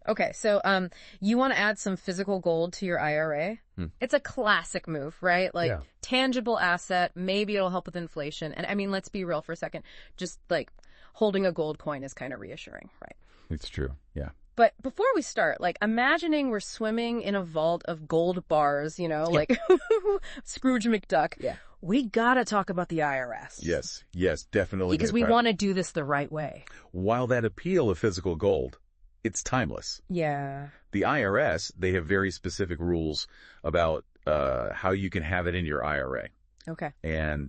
Okay, so you want to add some physical gold to your IRA? It's a classic move, right? Like tangible asset, maybe it'll help with inflation. And I mean, let's be real for a second. Just like holding a gold coin is kind of reassuring, right? It's true, yeah. But before we start, like imagining we're swimming in a vault of gold bars, you know, like Scrooge McDuck. Yeah. We gotta talk about the IRS. Yes, definitely. Because we want to do this the right way. While that appeal of physical gold, it's timeless. Yeah. The IRS, they have very specific rules about how you can have it in your IRA. Okay. And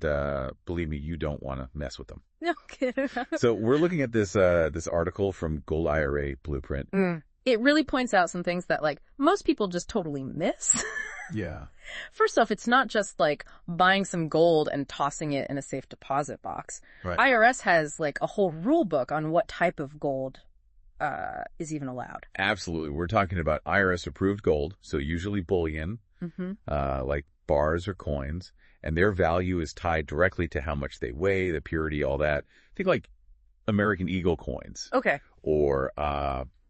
believe me, you don't want to mess with them. No kidding. So we're looking at this this article from Gold IRA Blueprint. It really points out some things that like most people just totally miss. Yeah. First off, it's not just like buying some gold and tossing it in a safe deposit box. Right. IRS has like a whole rule book on what type of gold is even allowed. Absolutely. We're talking about IRS approved gold, so usually bullion, like bars or coins, and their value is tied directly to how much they weigh, the purity, all that. Think like American Eagle coins. Okay. Or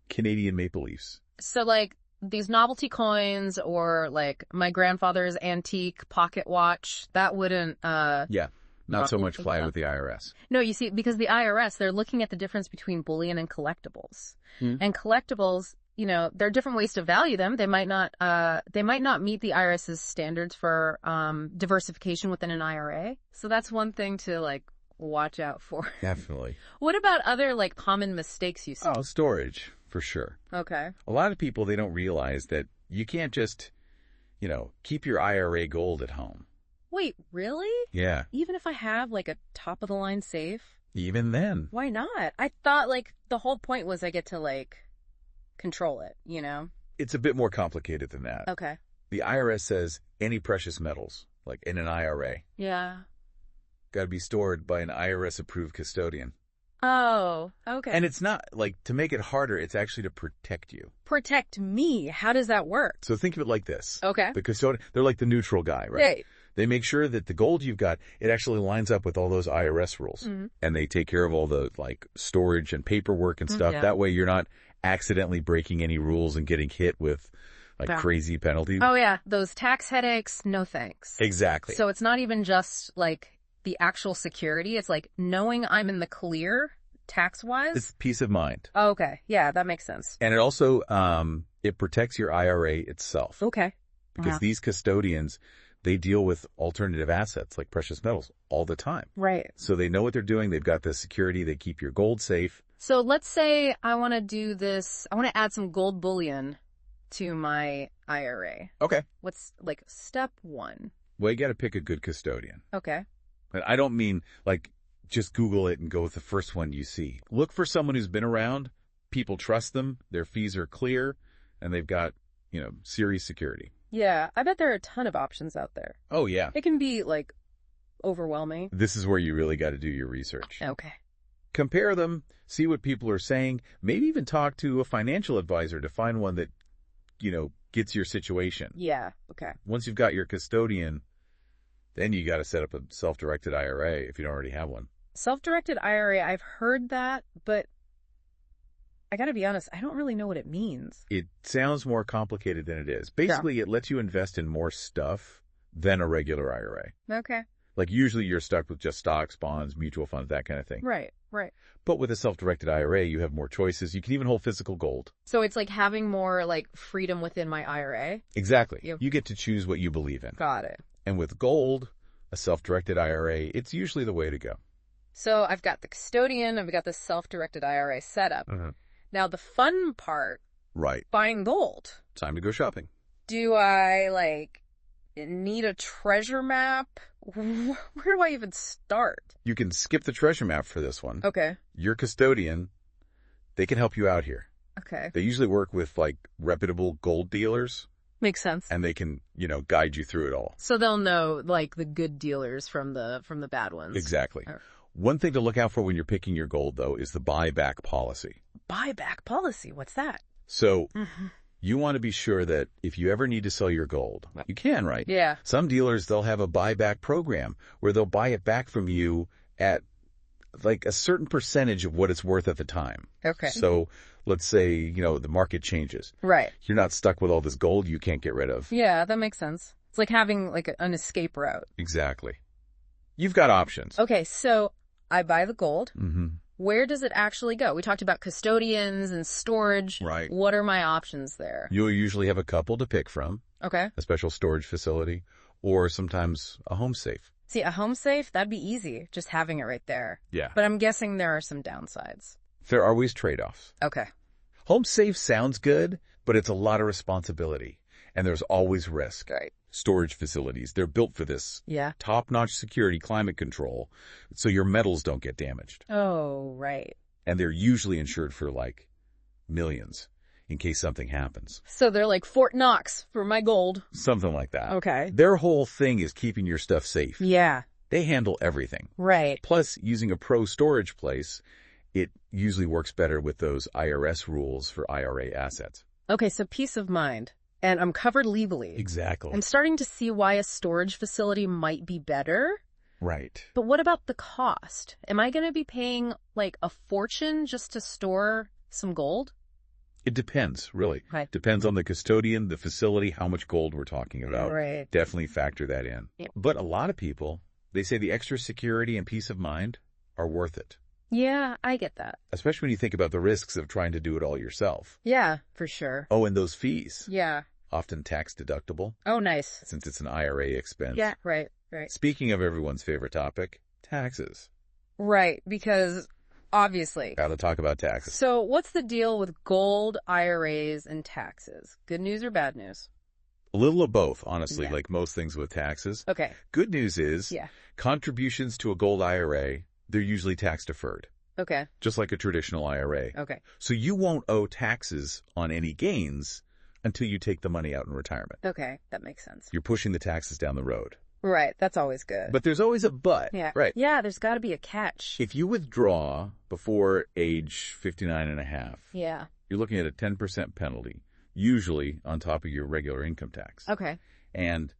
Canadian Maple Leafs. So like these novelty coins or like my grandfather's antique pocket watch, that wouldn't Not so much fly with the IRS. No, you see, because the IRS, they're looking at the difference between bullion and collectibles. And collectibles, you know, there are different ways to value them. They might not meet the IRS's standards for diversification within an IRA. So that's one thing to like watch out for. Definitely. What about other like common mistakes you see? Oh, storage, for sure. Okay. A lot of people, they don't realize that you can't just, you know, keep your IRA gold at home. Wait, really? Yeah. Even if I have like a top of the line safe? Even then. Why not? I thought like the whole point was I get to like control it, you know? It's a bit more complicated than that. Okay. The IRS says any precious metals, like in an IRA, Yeah. got to be stored by an IRS-approved custodian. Oh, okay. And it's not, like, to make it harder, it's actually to protect you. Protect me? How does that work? So think of it like this. Okay. The custodian, they're like the neutral guy, right? Right. They make sure that the gold you've got, it actually lines up with all those IRS rules. And they take care of all the, like, storage and paperwork and stuff. Yeah. That way you're not accidentally breaking any rules and getting hit with, like, crazy penalties. Oh, yeah. Those tax headaches, no thanks. Exactly. So it's not even just, like, the actual security. It's like knowing I'm in the clear tax-wise. It's peace of mind. Oh, okay. Yeah, that makes sense. And it also, it protects your IRA itself. Okay. Because these custodians, they deal with alternative assets like precious metals all the time. Right. So they know what they're doing. They've got the security. They keep your gold safe. So let's say I want to do this. I want to add some gold bullion to my IRA. Okay. What's like step one? Well, you got to pick a good custodian. Okay. And I don't mean like just Google it and go with the first one you see. Look for someone who's been around. People trust them. Their fees are clear and they've got, you know, serious security. Yeah, I bet there are a ton of options out there. Oh, yeah. It can be, like, overwhelming. This is where you really got to do your research. Okay. Compare them, see what people are saying, maybe even talk to a financial advisor to find one that, you know, gets your situation. Yeah, okay. Once you've got your custodian, then you got to set up a self-directed IRA if you don't already have one. Self-directed IRA, I've heard that, but I gotta be honest, I don't really know what it means. It sounds more complicated than it is. Basically, it lets you invest in more stuff than a regular IRA. Okay. Like usually you're stuck with just stocks, bonds, mutual funds, that kind of thing. Right, right. But with a self-directed IRA, you have more choices. You can even hold physical gold. So it's like having more like freedom within my IRA? Exactly. Yep. You get to choose what you believe in. Got it. And with gold, a self-directed IRA, it's usually the way to go. So I've got the custodian, I've got the self-directed IRA setup. Now the fun part, right? Buying gold. Time to go shopping. Do I like need a treasure map? Where do I even start? You can skip the treasure map for this one. Okay. Your custodian, they can help you out here. Okay. They usually work with like reputable gold dealers. Makes sense. And they can, you know, guide you through it all. So they'll know like the good dealers from the bad ones. Exactly. One thing to look out for when you're picking your gold, though, is the buyback policy. Buyback policy? What's that? So you want to be sure that if you ever need to sell your gold, you can, right? Yeah. Some dealers, they'll have a buyback program where they'll buy it back from you at like a certain percentage of what it's worth at the time. Okay. So let's say, the market changes. Right. You're not stuck with all this gold you can't get rid of. Yeah, that makes sense. It's like having like an escape route. Exactly. You've got options. Okay, so I buy the gold. Mm-hmm. Where does it actually go? We talked about custodians and storage. Right. What are my options there? You'll usually have a couple to pick from, Okay. a special storage facility, or sometimes a home safe. See, a home safe, that'd be easy, just having it right there. Yeah. But I'm guessing there are some downsides. There are always trade-offs. Okay. Home safe sounds good, but it's a lot of responsibility, and there's always risk. Right. Storage facilities, they're built for this. Yeah. Top-notch security, climate control, so your metals don't get damaged. Oh, right. And they're usually insured for, millions in case something happens. So they're like Fort Knox for my gold. Something like that. Okay. Their whole thing is keeping your stuff safe. Yeah. They handle everything. Right. Plus, using a pro storage place, it usually works better with those IRS rules for IRA assets. Okay, so peace of mind. And I'm covered legally. Exactly. I'm starting to see why a storage facility might be better. Right. But what about the cost? Am I going to be paying a fortune just to store some gold? It depends, really. Right. Depends on the custodian, the facility, how much gold we're talking about. Right. Definitely factor that in. Yeah. But a lot of people, they say the extra security and peace of mind are worth it. Yeah, I get that. Especially when you think about the risks of trying to do it all yourself. Yeah, for sure. Oh, and those fees. Yeah. Often tax deductible, Oh, nice. since it's an IRA expense. Yeah, right. Speaking of everyone's favorite topic, taxes. Right, because obviously. Gotta talk about taxes. So what's the deal with gold, IRAs, and taxes? Good news or bad news? A little of both, honestly, Yeah. like most things with taxes. Okay. Good news is, Yeah. contributions to a gold IRA, they're usually tax deferred, Okay. just like a traditional IRA. Okay. So you won't owe taxes on any gains until you take the money out in retirement. Okay. That makes sense. You're pushing the taxes down the road. Right. That's always good. But there's always a but. Yeah. Right. Yeah, there's got to be a catch. If you withdraw before age 59 and a half, Yeah. you're looking at a 10% penalty, usually on top of your regular income tax. Okay. And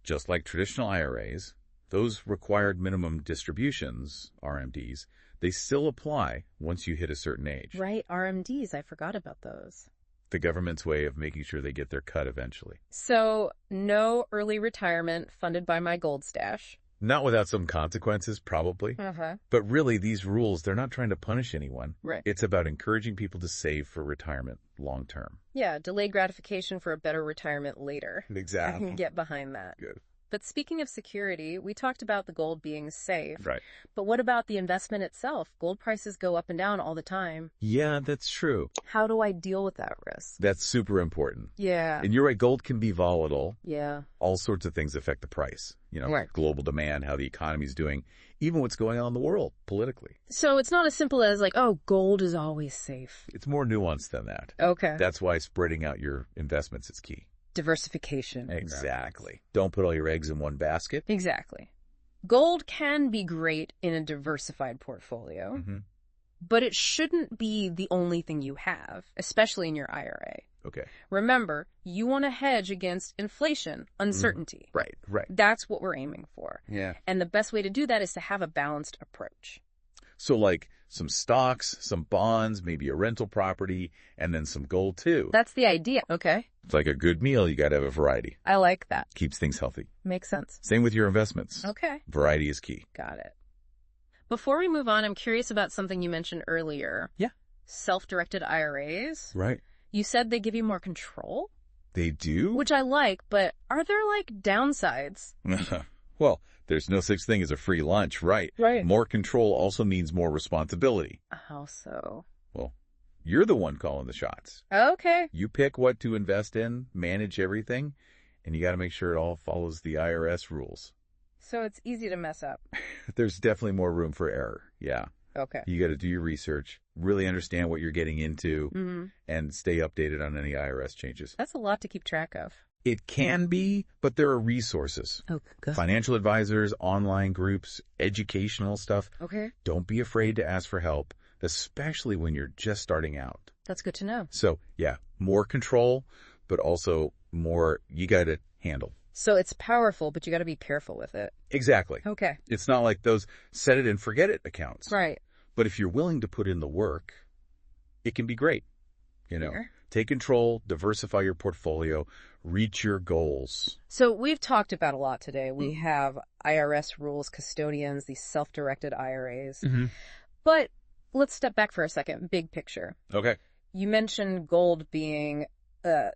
just like traditional IRAs, those required minimum distributions, RMDs, they still apply once you hit a certain age. Right. RMDs. I forgot about those. The government's way of making sure they get their cut eventually. So no early retirement funded by my gold stash. Not without some consequences, probably. Uh-huh. But really, these rules, they're not trying to punish anyone. Right. It's about encouraging people to save for retirement long term. Yeah. Delayed gratification for a better retirement later. I Exactly. can get behind that. Good. But speaking of security, we talked about the gold being safe. Right. But what about the investment itself? Gold prices go up and down all the time. Yeah, that's true. How do I deal with that risk? That's super important. Yeah. And you're right, gold can be volatile. Yeah. All sorts of things affect the price. Right. Global demand, how the economy's doing, even what's going on in the world politically. So it's not as simple as oh, gold is always safe. It's more nuanced than that. Okay. That's why spreading out your investments is key. Diversification. Exactly. Don't put all your eggs in one basket. Exactly. Gold can be great in a diversified portfolio, Mm-hmm. but it shouldn't be the only thing you have, especially in your IRA. Okay. Remember, you want to hedge against inflation, uncertainty. Right. That's what we're aiming for. Yeah. And the best way to do that is to have a balanced approach. So like some stocks, some bonds, maybe a rental property, and then some gold too. That's the idea. Okay. It's like a good meal. You got to have a variety. I like that. Keeps things healthy. Makes sense. Same with your investments. Okay. Variety is key. Got it. Before we move on, I'm curious about something you mentioned earlier. Yeah. Self-directed IRAs. Right. You said they give you more control, They do? which I like, but are there downsides? Well, there's no such thing as a free lunch, right? Right. More control also means more responsibility. How so? Well, you're the one calling the shots. Okay. You pick what to invest in, manage everything, and you got to make sure it all follows the IRS rules. So it's easy to mess up. There's definitely more room for error. Yeah. Okay. You got to do your research, really understand what you're getting into, Mm-hmm. and stay updated on any IRS changes. That's a lot to keep track of. It can be, but there are resources. Oh, good. Financial advisors, online groups, educational stuff. Okay. Don't be afraid to ask for help, especially when you're just starting out. That's good to know. So, yeah, more control, but also more you got to handle. So it's powerful, but you got to be careful with it. Exactly. Okay. It's not like those set it and forget it accounts. Right. But if you're willing to put in the work, it can be great. You know, Here. take control, diversify your portfolio, reach your goals. So we've talked about a lot today. We have IRS rules, custodians, these self-directed IRAs. But let's step back for a second. Big picture. Okay. You mentioned gold being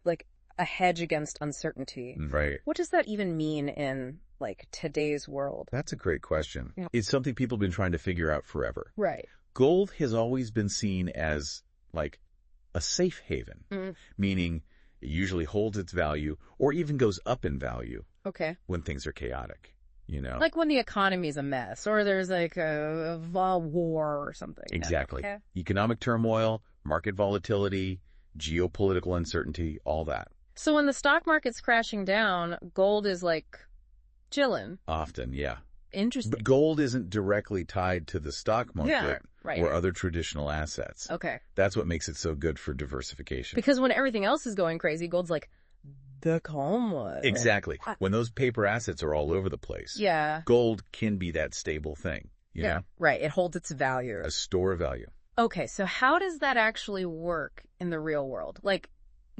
like a hedge against uncertainty. Right. What does that even mean in like today's world? That's a great question. Yeah. It's something people have been trying to figure out forever. Right. Gold has always been seen as like a safe haven, meaning it usually holds its value or even goes up in value Okay. when things are chaotic, you know? Like when the economy's a mess or there's like a war or something. Exactly. Okay. Economic turmoil, market volatility, geopolitical uncertainty, all that. So when the stock market's crashing down, gold is like chilling. Often, yeah. Interesting. But gold isn't directly tied to the stock market right. or other traditional assets. Okay. That's what makes it so good for diversification. Because when everything else is going crazy, gold's like the calm one. Exactly. When those paper assets are all over the place, Yeah. gold can be that stable thing, you know? Right. It holds its value. A store of value. Okay. So how does that actually work in the real world? Like,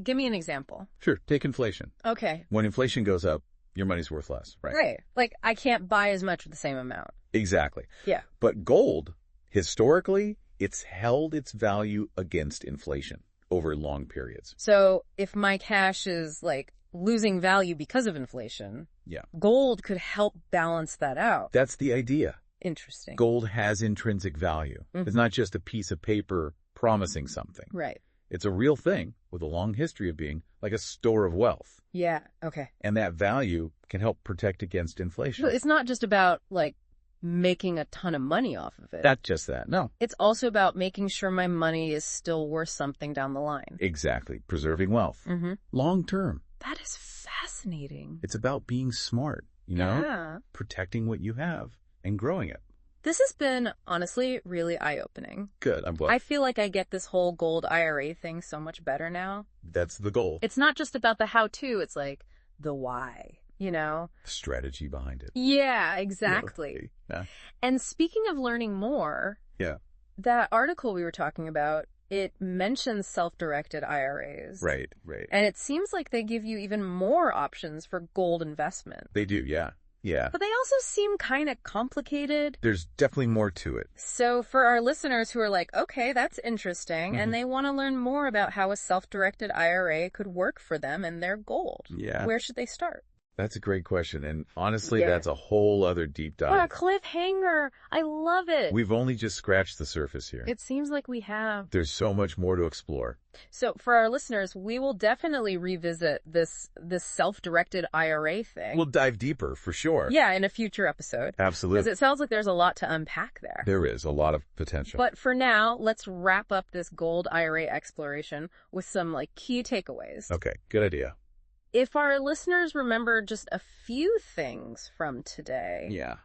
give me an example. Sure. Take inflation. Okay. When inflation goes up, your money's worth less, right? Right. Like, I can't buy as much with the same amount. Exactly. Yeah. But gold, historically, it's held its value against inflation over long periods. So if my cash is like losing value because of inflation, Yeah. gold could help balance that out. That's the idea. Interesting. Gold has intrinsic value. It's not just a piece of paper promising something. Right. It's a real thing with a long history of being like a store of wealth. Yeah. Okay. And that value can help protect against inflation. So it's not just about like making a ton of money off of it. Not just that. No. It's also about making sure my money is still worth something down the line. Exactly. Preserving wealth. Long term. That is fascinating. It's about being smart, you know? Yeah. Protecting what you have and growing it. This has been, honestly, really eye-opening. Good. I'm glad. I feel like I get this whole gold IRA thing so much better now. That's the goal. It's not just about the how-to, it's like the why, you know? Strategy behind it. Yeah, exactly. Yeah. And speaking of learning more, Yeah. that article we were talking about, it mentions self-directed IRAs. Right, right. And it seems like they give you even more options for gold investment. They do, yeah. Yeah. But they also seem kind of complicated. There's definitely more to it. So for our listeners who are like, okay, that's interesting, and they want to learn more about how a self-directed IRA could work for them and their gold, Yeah. where should they start? That's a great question. And honestly, Yeah. that's a whole other deep dive. What a cliffhanger. I love it. We've only just scratched the surface here. It seems like we have. There's so much more to explore. So for our listeners, we will definitely revisit this self-directed IRA thing. We'll dive deeper for sure. Yeah, in a future episode. Because Absolutely. it sounds like there's a lot to unpack there. There is a lot of potential. But for now, let's wrap up this gold IRA exploration with some like key takeaways. Okay, good idea. If our listeners remember just a few things from today, Yeah.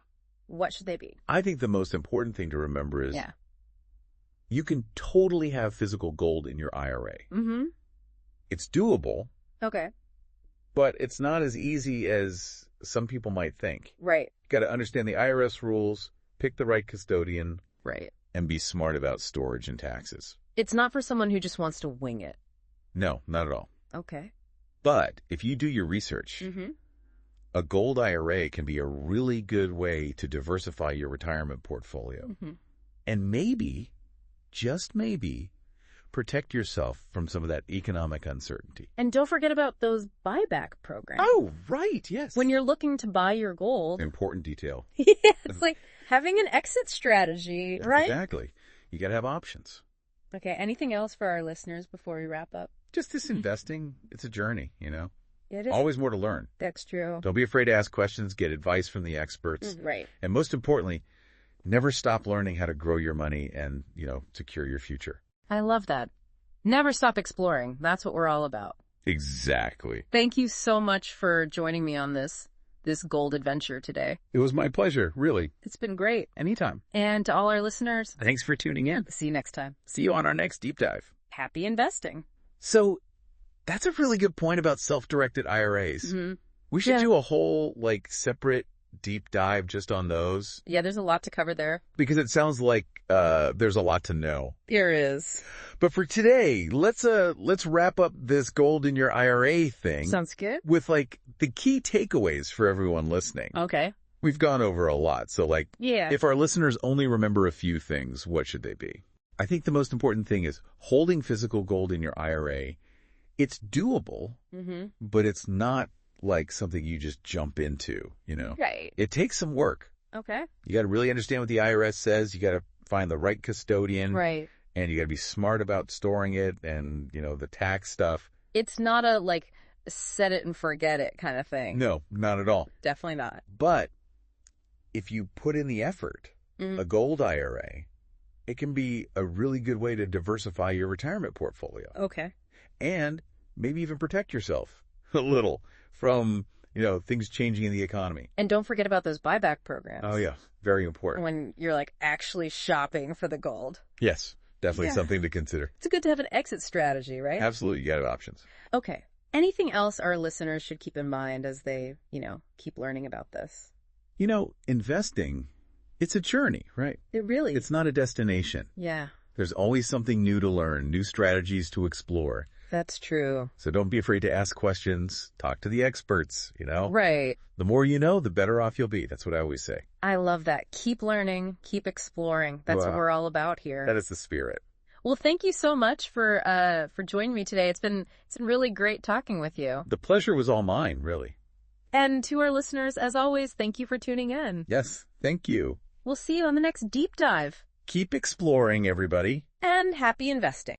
what should they be? I think the most important thing to remember is Yeah. you can totally have physical gold in your IRA. Mm-hmm. It's doable, Okay. but it's not as easy as some people might think. Right. You got to understand the IRS rules, pick the right custodian, Right. and be smart about storage and taxes. It's not for someone who just wants to wing it. No, not at all. Okay. But if you do your research, Mm-hmm. a gold IRA can be a really good way to diversify your retirement portfolio. Mm-hmm. And maybe, just maybe, protect yourself from some of that economic uncertainty. And don't forget about those buyback programs. Oh, right, yes. When you're looking to buy your gold. Important detail. Yeah, it's like having an exit strategy, right? Exactly. You got to have options. Okay, anything else for our listeners before we wrap up? Just this investing, it's a journey, you know? It is. Always more to learn. That's true. Don't be afraid to ask questions, get advice from the experts. Right. And most importantly, never stop learning how to grow your money and, secure your future. I love that. Never stop exploring. That's what we're all about. Exactly. Thank you so much for joining me on this gold adventure today. It was my pleasure, really. It's been great. Anytime. And to all our listeners, Thanks for tuning in. see you next time. See you on our next deep dive. Happy investing. So, that's a really good point about self-directed IRAs. Mm-hmm. We should Yeah. do a whole, separate deep dive just on those. Yeah, there's a lot to cover there. Because it sounds like there's a lot to know. There is. But for today, let's wrap up this gold in your IRA thing. Sounds good. With like the key takeaways for everyone listening. Okay. We've gone over a lot. So like, yeah. If our listeners only remember a few things, what should they be? I think the most important thing is holding physical gold in your IRA. It's doable, but it's not like something you just jump into, you know? Right. It takes some work. Okay. You got to really understand what the IRS says. You got to find the right custodian. Right. And you got to be smart about storing it and, you know, the tax stuff. It's not a, like, set it and forget it kind of thing. No, not at all. Definitely not. But if you put in the effort, a gold IRA, it can be a really good way to diversify your retirement portfolio. Okay. And maybe even protect yourself a little from, you know, things changing in the economy. And don't forget about those buyback programs. Oh, yeah. Very important. When you're, like, actually shopping for the gold. Yes. Definitely something to consider. It's good to have an exit strategy, right? Absolutely. You got to have options. Okay. Anything else our listeners should keep in mind as they, you know, keep learning about this? You know, investing, it's a journey, right? It really is. It's not a destination. Yeah. There's always something new to learn, new strategies to explore. That's true. So don't be afraid to ask questions. Talk to the experts, you know? Right. The more you know, the better off you'll be. That's what I always say. I love that. Keep learning, keep exploring. That's what we're all about here. That is the spirit. Well, thank you so much for joining me today. It's been really great talking with you. The pleasure was all mine, really. And to our listeners, as always, thank you for tuning in. Yes, thank you. We'll see you on the next deep dive. Keep exploring, everybody. And happy investing.